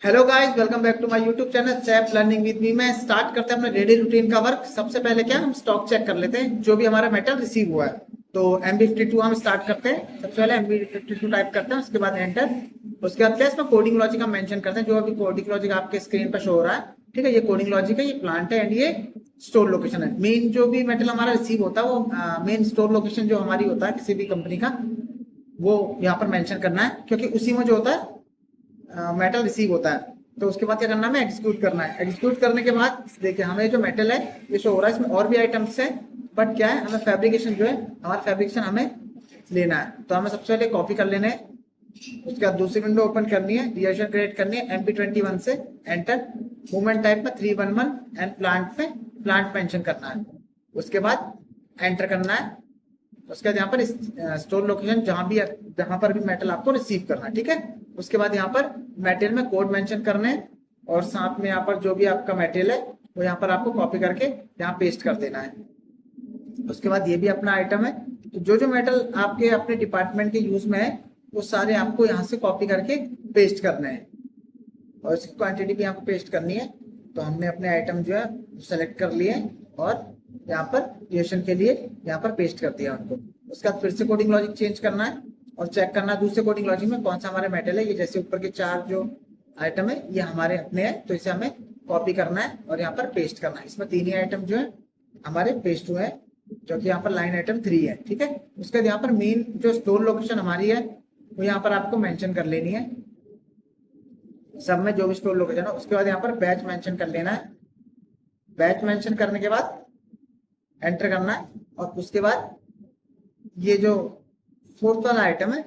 Hello guys, welcome back to my YouTube channel SAP learning with me. मैं start करते हैं अपना daily routine का वर्क। सबसे पहले क्या हम स्टॉक चेक कर लेते हैं जो भी हमारा मेटल रिसीव हुआ है। तो MB52 हम स्टार्ट करते हैं। सबसे पहले MB52 टाइप करते हैं, उसके बाद एंटर। उसके बाद क्या इसमें कोडिंग लॉजिक हम मेंशन करते हैं, जो अभी कोडिंग लॉजिक आपके स्क्रीन पर शो हो रहा है। ठीक है, ये कोडिंग लॉजिक है, ये प्लांट है एंड ये स्टोर लोकेशन है। मेन जो भी मेटल हमारा रिसीव होता है वो मेन स्टोर लोकेशन जो हमारी होता है किसी भी कंपनी का, वो यहाँ पर मेंशन करना है, क्योंकि उसी में जो होता है मेटल रिसीव होता है। तो उसके बाद क्या करना है, हमें एग्जीक्यूट करना है। एग्जीक्यूट करने के बाद देखिए हमें जो मेटल है ये शो हो रहा है, इसमें और भी आइटम्स है, बट क्या है, हमें फैब्रिकेशन जो है, हमारा फैब्रिकेशन हमें लेना है। तो हमें सबसे पहले कॉपी कर लेना है। उसके बाद दूसरी विंडो ओपन करनी है, रिएक्शन क्रिएट करनी है MP21 से। एंटर। मूवमेंट टाइप में 311 एंड प्लांट में प्लांट मेंशन करना है। उसके बाद एंटर करना है। उसके बाद यहाँ पर स्टोर लोकेशन जहां पर भी मेटल आपको रिसीव करना है। ठीक है, उसके बाद यहाँ पर मेटेरियल में कोड मेंशन करने हैं, और साथ में यहाँ पर जो भी आपका मेटेरियल है वो यहाँ पर आपको कॉपी करके यहाँ पेस्ट कर देना है। उसके बाद ये भी अपना आइटम है, तो जो जो मेटल आपके अपने डिपार्टमेंट के यूज में है वो सारे आपको यहाँ से कॉपी करके पेस्ट करने हैं, और इसकी क्वांटिटी भी आपको पेस्ट करनी है। तो हमने अपने आइटम जो है सेलेक्ट कर लिए और यहाँ पर रिएक्शन के लिए यहाँ पर पेस्ट कर दिया उनको। उसके बाद फिर से कोडिंग लॉजिक चेंज करना है और चेक करना है दूसरे कोडिंग लॉजिक में कौन सा हमारा मेटल है। ये जैसे ऊपर के 4 जो आइटम है ये हमारे अपने हैं, तो इसे हमें कॉपी करना है और यहाँ पर पेस्ट करना है। इसमें 3 ही आइटम जो है हमारे पेस्ट हुए हैं, जो कि यहाँ पर लाइन आइटम 3 है। ठीक है, उसके बाद यहाँ पर मेन जो स्टोर लोकेशन हमारी है वो यहाँ पर आपको मेंशन कर लेनी है, सब में जो भी स्टोर लोकेशन है। उसके बाद यहाँ पर बैच मेंशन कर लेना है। बैच मेंशन करने के बाद एंटर करना है, और उसके बाद ये जो 4th वाला आइटम है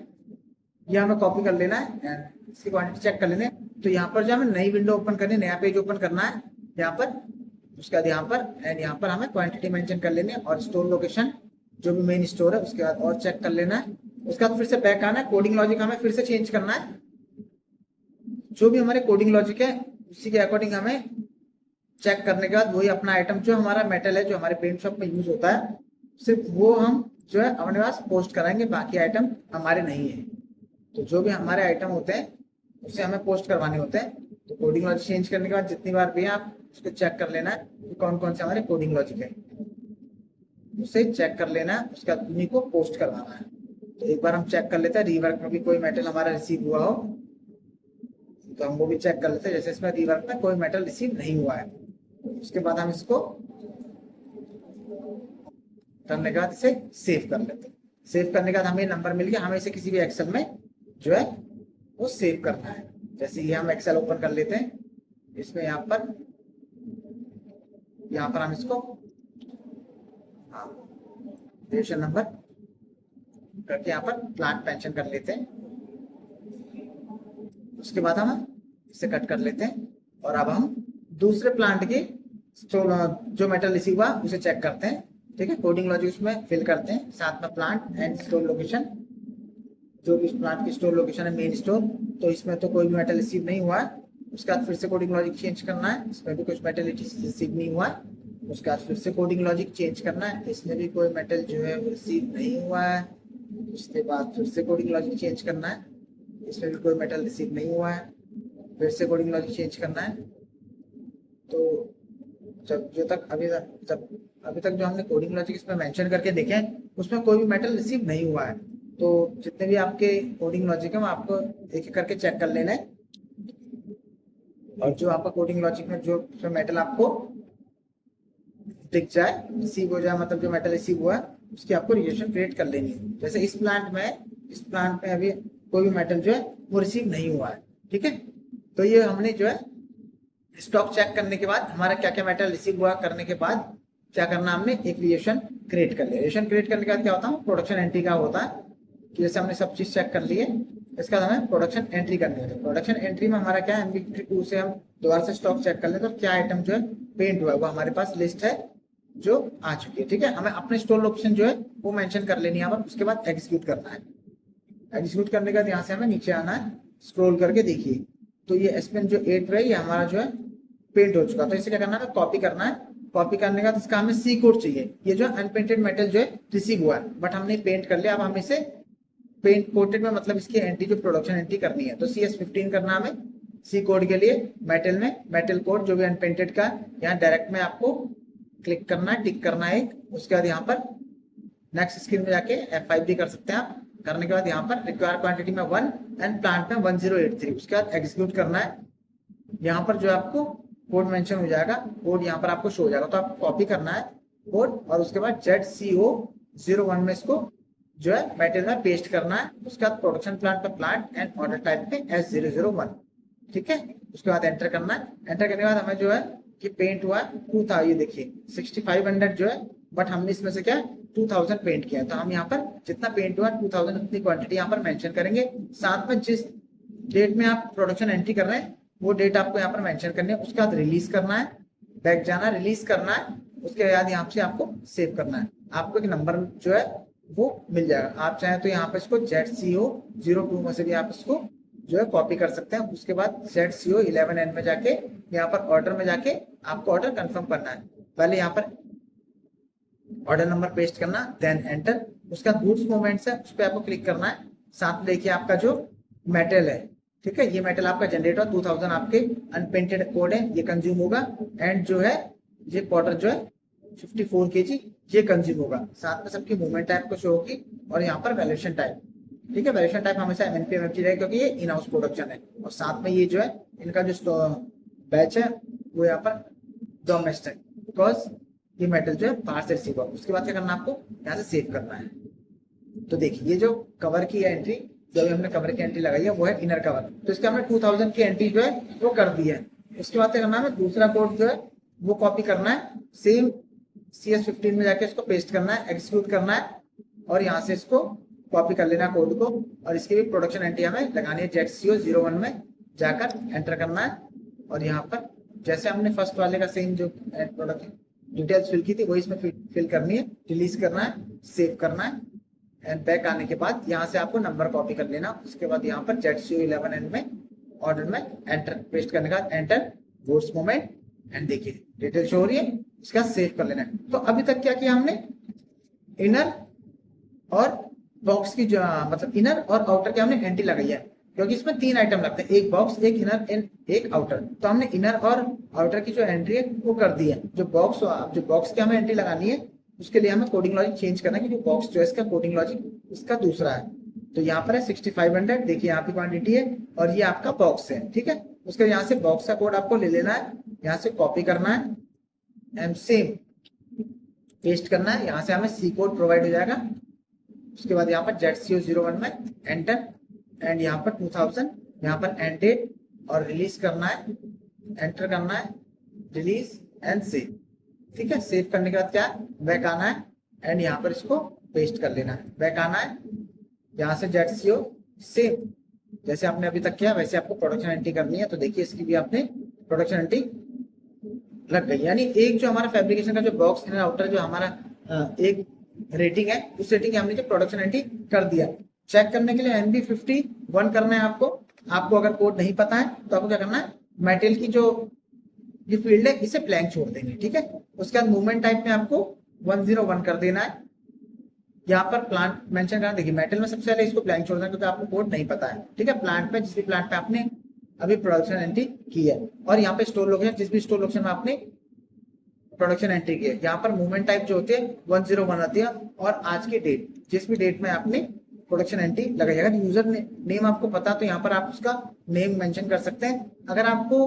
ये हमें कॉपी कर लेना है एंड इसकी क्वांटिटी चेक कर लेना है। तो यहाँ पर जो हमें नई विंडो ओपन करनी है, नया पेज ओपन करना है यहाँ पर। उसके बाद यहाँ पर एंड यहाँ पर हमें क्वांटिटी मेंशन कर लेनी है और स्टोर लोकेशन जो भी मेन स्टोर है उसके बाद और चेक कर लेना है। उसके बाद फिर से बैक आना है, कोडिंग लॉजिक हमें फिर से चेंज करना है। जो भी हमारे कोडिंग लॉजिक है उसी के अकॉर्डिंग हमें चेक करने के बाद वही अपना आइटम जो हमारा मेटल है जो हमारे पेंट शॉप में यूज होता है, सिर्फ वो हम जो है अपने पास पोस्ट कराएंगे, बाकी आइटम हमारे नहीं है। तो जो भी हमारे आइटम होते हैं उसे हमें पोस्ट करवाने होते हैं। तो कोडिंग लॉजिक चेंज करने के बाद जितनी बार भी आप उसको चेक कर लेना है कि कौन कौन से हमारे कोडिंग लॉजिक है, उसे चेक कर लेना है। उसके बाद उन्हीं को पोस्ट करवाना है। तो एक बार हम चेक कर लेते हैं रीवर्क में भी कोई मेटल हमारा रिसीव हुआ हो, तो हम वो भी चेक कर लेते हैं। जैसे इसमें रीवर्क में कोई मेटल रिसीव नहीं हुआ है, उसके बाद हम इसको करने के बाद इसे सेव कर लेते हैं। सेव करने के बाद हमें नंबर मिल गया, हमें इसे किसी भी एक्सेल में जो है वो सेव करना है। जैसे ये हम एक्सेल ओपन कर लेते हैं, इसमें यहाँ पर हम इसको रिलेशन नंबर करके यहाँ पर प्लांट मेंशन कर लेते हैं। उसके बाद हम इसे कट कर लेते हैं और अब हम दूसरे प्लांट की जो मेटल रिसीव हुआ उसे चेक करते हैं। ठीक है, कोडिंग लॉजिक उसमें फिल करते हैं, साथ में प्लांट एंड स्टोर लोकेशन, जो भी प्लांट की स्टोर लोकेशन है मेन स्टोर, तो इसमें तो कोई भी मेटल रिसीव नहीं हुआ है। उसके बाद फिर से कोडिंग लॉजिक चेंज करना है, इसमें भी कुछ मेटल रिसीव नहीं हुआ है। उसके बाद फिर से कोडिंग लॉजिक चेंज करना है, इसमें भी कोई मेटल जो है रिसीव नहीं हुआ है। उसके बाद फिर से कोडिंग लॉजिक चेंज करना है, इसमें भी कोई मेटल रिसीव नहीं हुआ है। फिर से कोडिंग लॉजिक चेंज करना है। तो अभी तक जो हमने कोडिंग लॉजिक इसमें मेंशन करके देखे हैं उसमें कोई भी मेटल रिसीव नहीं हुआ है। तो जितने भी आपके कोडिंग लॉजिक है वो आपको एक एक करके चेक कर लेना है, और जो आपका कोडिंग लॉजिक में जो मेटल आपको दिख जाए, रिसीव हो जाए, मतलब जो मेटल रिसीव हुआ है उसकी आपको रिएक्शन क्रिएट कर लेनी है। जैसे इस प्लांट में अभी कोई भी मेटल जो है वो रिसीव नहीं हुआ है। ठीक है, तो ये हमने जो है स्टॉक चेक करने के बाद हमारा क्या क्या मेटल रिसीव हुआ करने के बाद क्या करना, हमने एक रिएक्शन क्रिएट कर लिया। रिएक्शन क्रिएट करने के बाद क्या होता है, प्रोडक्शन एंट्री का होता है कि जैसे हमने सब चीज चेक कर ली है, इसके बाद हमें प्रोडक्शन एंट्री करनी होती है। प्रोडक्शन एंट्री में हमारा क्या है, MB52 से हम दोबारा से स्टॉक चेक कर लेते हैं, तो क्या आइटम जो है पेंट हुआ है वो हमारे पास लिस्ट है जो आ चुकी है। ठीक है, हमें अपने स्टोर लोकेशन जो है वो मेंशन कर लेनी है यहाँ पर। उसके बाद एग्जीक्यूट करना है। एग्जीक्यूट करने के बाद यहाँ से हमें नीचे आना है, स्क्रॉल करके देखिए तो ये एसपेन जो 8 है ये हमारा जो है पेंट हो चुका। तो इसे क्या करना है, कॉपी करना है। कॉपी करने के बाद इसका हमें सी कोड चाहिए। ये जो अनपेंटेड मेटल जो है रिसीव हुआ है बट हमने पेंट कर लिया, अब हम इसे पेंट कोटेड में मतलब इसकी एंट्री जो प्रोडक्शन एंट्री करनी है तो CS15 करना हमें। सी कोड के लिए मेटल में मेटल कोड जो भी अनपेंटेड का, यहाँ डायरेक्ट में आपको क्लिक करना है, टिक करना है एक। उसके बाद यहाँ पर नेक्स्ट स्क्रीन में जाके F5 भी कर सकते हैं आप। करने के बाद यहाँ पर रिक्वायर क्वांटिटी में 1 एंड प्लांट में 1083, उसके बाद एग्जीक्यूट करना है। यहाँ पर जो आपको कोड मेंशन हो जाएगा, कोड यहाँ पर आपको शो हो जाएगा, तो आपको कॉपी करना है कोड और उसके बाद ZCO01 में इसको जो है मेटल में पेस्ट करना है। उसके बाद प्रोडक्शन प्लांट पे प्लांट एंड ऑर्डर टाइप पे S001, ठीक है। उसके बाद एंटर करना है। एंटर करने के बाद हमें जो है कि पेंट हुआ 2000, ये देखिए 6500 जो है, बट हमने इसमें से क्या 2000 पेंट किया, तो हम यहाँ पर जितना पेंट हुआ 2000 उतनी क्वांटिटी यहाँ पर मेंशन करेंगे। साथ में जिस डेट में आप प्रोडक्शन एंट्री कर रहे हैं वो डेट आपको यहाँ पर मेंशन करनी है। उसके बाद रिलीज करना है, बैक जाना, रिलीज करना है। उसके बाद यहाँ से आपको सेव करना है। आपको एक नंबर जो है वो मिल जाएगा। आप चाहें तो यहाँ पे इसको ZCO02 में से भी आप इसको जो है कॉपी कर सकते हैं। उसके बाद ZCO11N में जाके यहाँ पर ऑर्डर में जाके आपको ऑर्डर कंफर्म करना है। पहले यहाँ पर ऑर्डर नंबर पेस्ट करना, देन एंटर। उसका गुड्स मोमेंट्स है, उस पर आपको क्लिक करना है। साथ में देखिए आपका जो मेटल है, ठीक है, ये मेटल आपका जनरेट हुआ 2000 आपके अनपेंटेड कोड है, ये कंज्यूम होगा। एंड जो है ये पाउडर जो है 54 kg ये कंज्यूम होगा। साथ में सबकी मूवमेंट टाइप को शो होगी और यहाँ पर वैल्यूएशन टाइप, ठीक है। वैल्यूएशन टाइप हमेशा MNP MFG रहेगा क्योंकि ये इन हाउस प्रोडक्शन है। और साथ में ये जो है इनका जो बैच है वो यहाँ पर डोमेस्टिक, बिकॉज ये मेटल जो है बाहर से रिसीव होगा। उसके बाद क्या करना है, आपको यहाँ से सेव करना है। तो देखिए ये जो कवर की है एंट्री, जो भी हमने कवर की एंट्री लगाई है वो है इनर कवर, तो इसके हमने 2000 की एंट्री जो है वो कर दी है। उसके बाद क्या करना है, दूसरा कोड जो है वो कॉपी करना है, सेम CS15 में जाके इसको पेस्ट करना है, एग्जीक्यूट करना है और यहाँ से इसको कॉपी कर लेना कोड को। और इसकी भी प्रोडक्शन एंट्री हमें लगानी है ZCO01 में जाकर एंटर करना है। और यहाँ पर जैसे हमने फर्स्ट वाले का सेम जो प्रोडक्ट डिटेल्स फिल की थी वही इसमें फिल करनी है। रिलीज करना है, सेव करना है एंड बैक आने के बाद यहाँ से आपको नंबर कॉपी कर लेना। उसके बाद यहाँ पर ZCO11N में ऑर्डर में एंटर पेस्ट करने का एंटर, गुड्स मोमेंट एंड देखिए डिटेल शो हो रही है। इसका सेव कर लेना है। तो अभी तक क्या किया हमने, इनर और बॉक्स की जो मतलब इनर और आउटर की हमने एंट्री लगाई है, क्योंकि इसमें 3 आइटम लगते हैं, एक बॉक्स, एक इनर एंड एक आउटर। तो हमने इनर और आउटर की जो एंट्री है वो कर दी है। जो बॉक्स की हमें एंट्री लगानी है उसके लिए हमें कोडिंग लॉजिक चेंज करना है कि जो बॉक्स जो है इसका कोडिंग लॉजिक इसका दूसरा है। तो यहाँ पर है 6500, देखिए यहाँ की क्वांटिटी है और ये आपका बॉक्स है, ठीक है। उसके यहाँ से बॉक्स का कोड आपको ले लेना है, यहाँ से कॉपी करना है एंड सेम पेस्ट करना है। यहाँ से हमें सी कोड प्रोवाइड हो जाएगा। उसके बाद यहाँ पर ZCO01 में एंटर एंड यहाँ पर 2000, यहाँ पर एंड डेट और रिलीज करना है, एंटर करना है, रिलीज एंड सेव, ठीक है। सेव करने के बाद क्या बैक आना है एंड यहाँ पर इसको पेस्ट कर लेना है। बैक आना है, यहाँ से ZCO सेव, जैसे आपने अभी तक किया वैसे आपको प्रोडक्शन एंट्री करनी है। तो देखिए इसकी भी आपने प्रोडक्शन एंट्री लग गई, यानी एक जो हमारा फैब्रिकेशन का जो बॉक्स इनर आउटर जो हमारा एक रेटिंग है उस रेटिंग हमने जो प्रोडक्शन एंट्री कर दिया। चेक करने के लिए MB51 करना है आपको अगर कोड नहीं पता है तो आपको क्या करना है, मेटेरियल की जो ये फील्ड है इसे ब्लैंक छोड़ देंगे, ठीक है। उसके बाद मूवमेंट टाइप में आपको 101 कर देना है। यहाँ पर प्लांट मेंशन करना, देखिए मेटल में सबसे पहले इसको ब्लैंक छोड़ना क्योंकि आपको कोड नहीं पता है, ठीक है। प्लांट पे जिस भी प्लांट पे आपने अभी प्रोडक्शन एंट्री की है और यहाँ पे स्टोर लोकेशन जिस भी स्टोर लोकेशन में आपने प्रोडक्शन एंट्री की है, यहाँ पर मूवमेंट टाइप जो होती है 101 आती है और आज की डेट जिस भी डेट में आपने प्रोडक्शन एंट्री लगाई। अगर यूजर नेम आपको पता तो यहाँ पर आप उसका नेम मेंशन कर सकते हैं। अगर आपको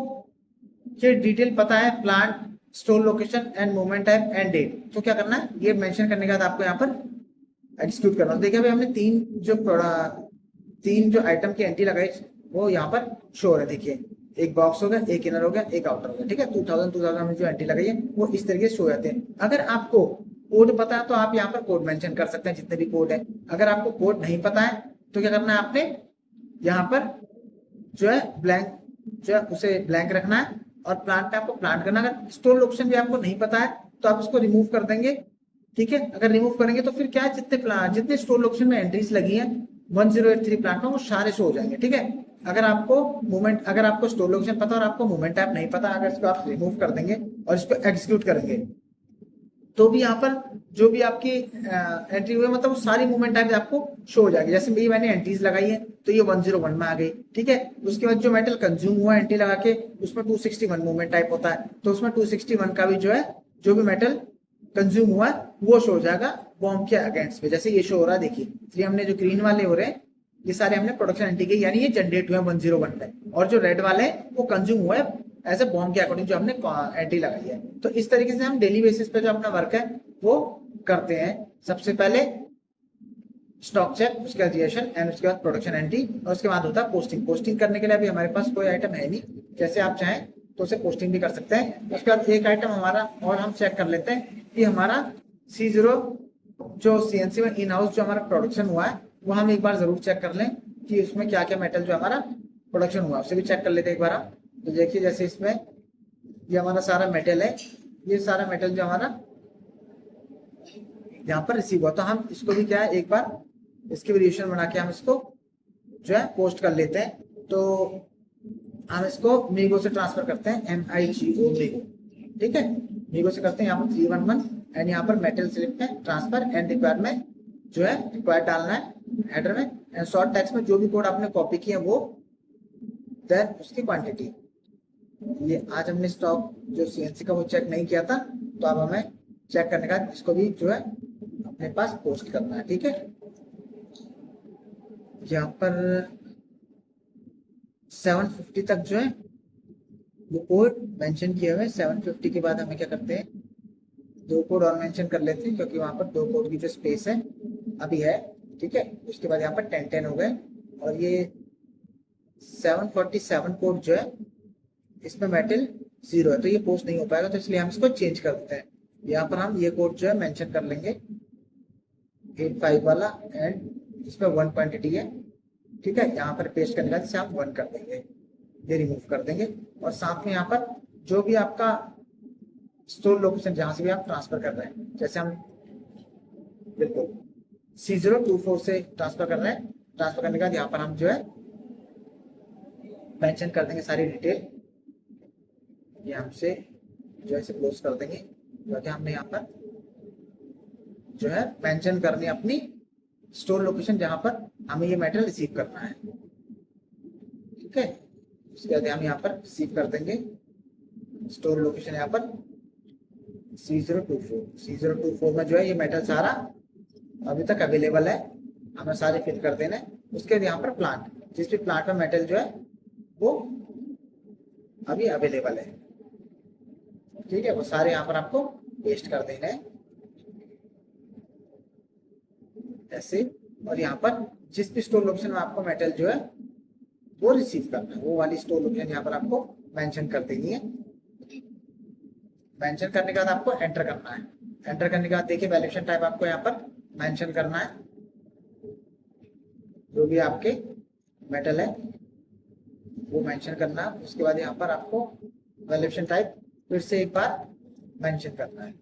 ये डिटेल पता है plant, store location and movement type and date, तो क्या करना है ये मेंशन करने के बाद आपको यहाँ पर एग्जीक्यूट करना। देखिए अभी हमने तीन जो आइटम की एंट्री लगाई वो यहाँ पर शो हो रहा है। देखिए एक बॉक्स हो गया, एक इनर हो गया, एक आउटर हो गया, ठीक है। 2000 में जो एंट्री लगाई है वो इस तरीके से शो जाते हैं। अगर आपको कोड पता है तो आप यहाँ पर कोड मेंशन कर सकते हैं जितने भी कोड है। अगर आपको कोड नहीं पता है तो क्या करना है, आपने यहाँ पर जो है ब्लैंक जो है उसे ब्लैंक रखना है और प्लांट पे आपको प्लांट करना। अगर स्टोर लोकेशन भी आपको नहीं पता है तो आप इसको रिमूव कर देंगे, ठीक है। अगर रिमूव करेंगे तो फिर क्या है, जितने स्टोर लोकेशन में एंट्रीज लगी हैं 1083 प्लांट में वो सारे शो हो जाएंगे, ठीक है। अगर आपको स्टोर लोकेशन पता और आपको मूवमेंट टाइप नहीं पता, अगर इसको आप रिमूव कर देंगे और इसको एग्जीक्यूट करेंगे तो भी यहाँ पर जो भी आपकी एंट्री हुई है, मतलब वो सारी मूवमेंट टाइप आपको शो हो जाएगी। जैसे भी मैंने एंट्रीज लगाई है तो ये 101 में आ गई, ठीक है। उसके बाद जो मेटल कंज्यूम हुआ एंट्री लगा के, उसमें 261 मूवमेंट टाइप होता है, तो उसमें 261 का भी जो है, जो भी मेटल कंज्यूम हुआ है वो शो हो जाएगा बॉम्ब के अगेंस्ट में। जैसे ये शो हो रहा है, देखिए, इसलिए हमने जो ग्रीन वाले हो रहे हैं ये सारे हमने प्रोडक्शन एंट्री के, यानी ये जनरेट हुए 101 में, और जो रेड वाले हैं वो कंज्यूम हुए एज ए बॉम्ब के अकॉर्डिंग जो हमने एंट्री लगाई है। तो इस तरीके से हम डेली बेसिस पे जो अपना वर्क है वो करते हैं। सबसे पहले स्टॉक चेक, उसके बाद रिएक्शन एंड उसके बाद प्रोडक्शन एंट्री, और उसके बाद होता है पोस्टिंग। पोस्टिंग करने के लिए अभी हमारे पास कोई आइटम है नहीं, जैसे आप चाहें तो उसे पोस्टिंग भी कर सकते हैं। उसके बाद एक आइटम हमारा और हम चेक कर लेते हैं कि हमारा C0 जो CNC में इन हाउस जो हमारा प्रोडक्शन हुआ है वो हम एक बार जरूर चेक कर लें कि उसमें क्या क्या मेटल जो हमारा प्रोडक्शन हुआ है उसे भी चेक कर लेते हैं एक बार हम। तो देखिए, जैसे इसमें ये हमारा सारा मेटल है, ये सारा मेटल जो हमारा यहाँ पर रिसीव हुआ, तो हम इसको भी क्या है, एक बार इसकी वेरिएशन बना के हम इसको जो है पोस्ट कर लेते हैं। तो हम इसको मीगो से ट्रांसफर करते हैं, MIGO मीगो, ठीक है। मीगो से करते हैं यहाँ पर 311 एंड यहाँ पर मेटल स्लिप में ट्रांसफर एंड रिक्वायर में जो है रिक्वायर डालना है हेडर में, एंड शॉर्ट टेक्स्ट में जो भी कोड आपने कॉपी किया वो, देन उसकी क्वांटिटी। ये आज हमने स्टॉक जो CNC का वो चेक नहीं किया था, तो अब हमें चेक करने का इसको भी जो है अपने पास पोस्ट करना है, ठीक है। यहाँ पर 750 तक जो है वो कोड मेंशन किए हुए। 750 के बाद हमें क्या करते हैं, दो कोड और मेंशन कर लेते हैं, क्योंकि वहां पर दो कोड की जो स्पेस है अभी है, ठीक है। उसके बाद यहाँ पर 10-10 हो गए, और ये 747 कोड जो है इसमें मेटल 0 है, तो ये पोस्ट नहीं हो पाएगा, तो इसलिए हम इसको चेंज कर देते हैं। यहाँ पर हम ये कोड जो है मेंशन कर लेंगे 85 वाला, एंड इसमें 1 क्वांटिटी है, ठीक है। यहाँ पर पेस्ट करने का जैसे हम 1 कर देंगे, ये रिमूव कर देंगे, और साथ में यहाँ पर जो भी आपका स्टोर लोकेशन जहां से भी आप ट्रांसफर कर रहे हैं, जैसे हम बिल्कुल C024 से ट्रांसफर कर रहे हैं, ट्रांसफर करने के बाद यहाँ पर हम जो है मेंशन कर देंगे सारी डिटेल, ये हमसे जो है क्लोज कर देंगे, क्योंकि हमने यहाँ पर जो है मेंशन करनी अपनी स्टोर लोकेशन जहां पर हमें ये मेटल रिसीव करना है, ठीक है। उसके बाद हम यहाँ पर रिसीव कर देंगे स्टोर लोकेशन यहाँ पर C024 में जो है ये मेटल सारा अभी तक अवेलेबल है, हमें सारे फिल कर देना है। उसके बाद यहाँ पर प्लांट, जिस भी प्लांट में मेटल जो है वो अभी अवेलेबल है, ठीक है, वो सारे यहाँ पर आपको पेस्ट कर देना है ऐसे। और यहाँ पर जिस भी स्टोर लोकेशन में आपको मेटल जो है वो रिसीव करना है, वो वाली स्टोर लोकेशन यहाँ पर आपको मेंशन कर देनी है। मेंशन करने के बाद आपको एंटर करना है। एंटर करने के बाद देखिए वैल्यूएशन टाइप आपको यहाँ पर मेंशन करना है, जो भी आपके मेटल है वो मेंशन करना है। उसके बाद यहाँ पर आपको वैल्यूएशन टाइप फिर से एक बार मेंशन करना है।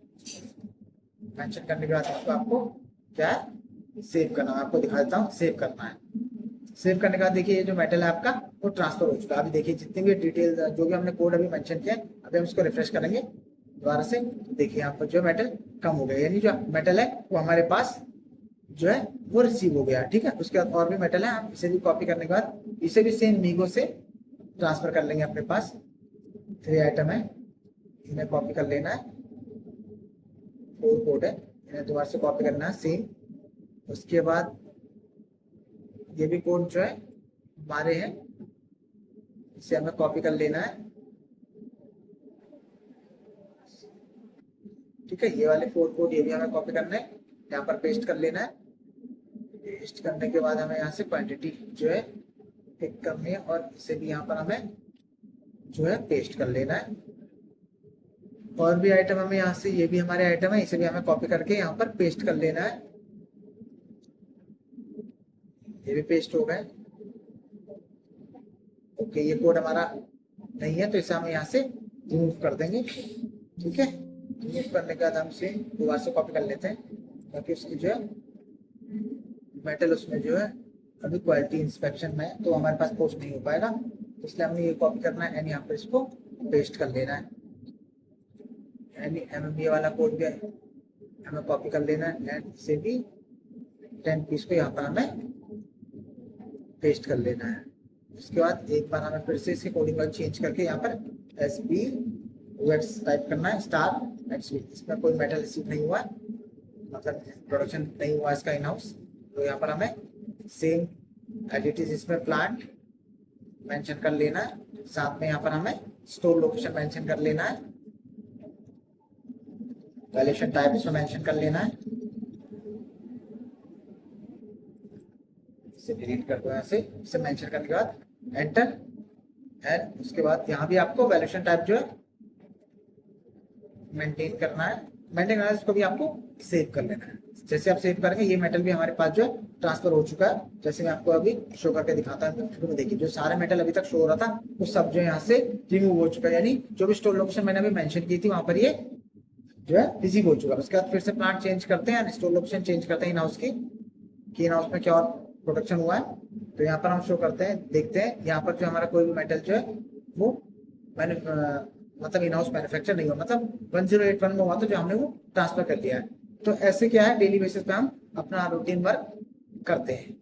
मेंशन करने के बाद आपको क्या सेव करना है, आपको दिखा देता हूँ। सेव करना है, सेव करने के बाद देखिए ये जो मेटल है आपका वो ट्रांसफर हो चुका है। अभी देखिए जितने भी डिटेल जो भी हमने कोड अभी मेंशन किया है, अभी हम इसको रिफ्रेश करेंगे दोबारा से, देखिए यहाँ पर जो मेटल कम हो गया, यानी जो मेटल है वो हमारे पास जो है वो रिसीव हो गया, ठीक है। उसके बाद और भी मेटल है, हम इसे भी कॉपी करने के बाद इसे भी सेम मीगो से ट्रांसफर कर लेंगे। अपने पास 3 आइटम है, इन्हें कॉपी कर लेना है, 4 कोड है, इन्हें दोबारा से कॉपी करना है सेम। उसके बाद ये भी कोड जो है हमारे हैं, इसे हमें कॉपी कर लेना है, ठीक है। ये वाले 4 कोड ये भी हमें कॉपी करना है, यहाँ पर पेस्ट कर लेना है। पेस्ट करने के बाद हमें यहाँ से क्वांटिटी जो है पिक करनी है, और इसे भी यहाँ पर हमें जो है पेस्ट कर लेना है। और भी आइटम हमें यहाँ से, ये भी हमारे आइटम है, इसे भी हमें कॉपी करके यहाँ पर पेस्ट कर लेना है। ये भी पेस्ट हो गए, ओके। ये कोड हमारा नहीं है तो इसे हम यहाँ से रिमूव कर देंगे, ठीक है। रिमूव करने के बाद हम इसे दोबारा से कॉपी कर लेते हैं, ताकि उसकी जो है मेटल उसमें जो है अभी क्वालिटी इंस्पेक्शन में है, तो हमारे पास पोस्ट नहीं हो पाएगा, इसलिए हमने ये कॉपी करना है एंड यहाँ पर इसको पेस्ट कर लेना है। एंड MMBA वाला कोड भी हमें कॉपी कर लेना है एंड से भी 10 पीस को यहाँ पर हमें पेस्ट कर लेना है। उसके बाद एक बार हमें फिर से इसके कोडिंग वाइज चेंज करके यहाँ पर एस बी वेट्स टाइप करना है स्टार एट्स, इसमें कोई मेटल रिसीव नहीं हुआ, मतलब प्रोडक्शन नहीं हुआ इसका इन हाउस। तो यहाँ पर हमें सेम एडिटिव इसमें प्लांट मेंशन कर लेना है, साथ में यहाँ पर हमें स्टोर लोकेशन मेंशन कर लेना है, वैल्यूएशन टाइप इसमें मेंशन कर लेना है। इसे डिलीट कर दो, ऐसे इसे मेंशन करने के बाद एंटर एंड उसके बाद यहाँ भी आपको वैल्यूएशन टाइप जो है मेंटेन करना है, इसको भी आपको सेव कर लेना है। जैसे आप सेव करेंगे ये मेटल भी हमारे पास जो है ट्रांसफर हो चुका है। जैसे मैं आपको अभी शो करके दिखाता हूँ, देखिए जो सारे मेटल अभी तक शो हो रहा था वो सब जो यहाँ से रिमूव हो चुका है, यानी जो भी स्टोर लोकेशन मैंने अभी मेंशन की थी वहां पर ये जो है रिसीव हो चुका है। उसके बाद फिर से प्लांट चेंज करते हैं, स्टोर लोकेशन चेंज करते हैं इन हाउस की, कि इन हाउस में क्या और प्रोडक्शन हुआ है। तो यहाँ पर हम शो करते हैं, देखते हैं यहाँ पर जो हमारा कोई भी मेटल जो है वो मतलब इन हाउस मैन्युफैक्चर नहीं हुआ, मतलब 1081 में हुआ तो जो हमने वो ट्रांसफर कर लिया है। तो ऐसे क्या है डेली बेसिस पे हम अपना रूटीन वर्क करते हैं।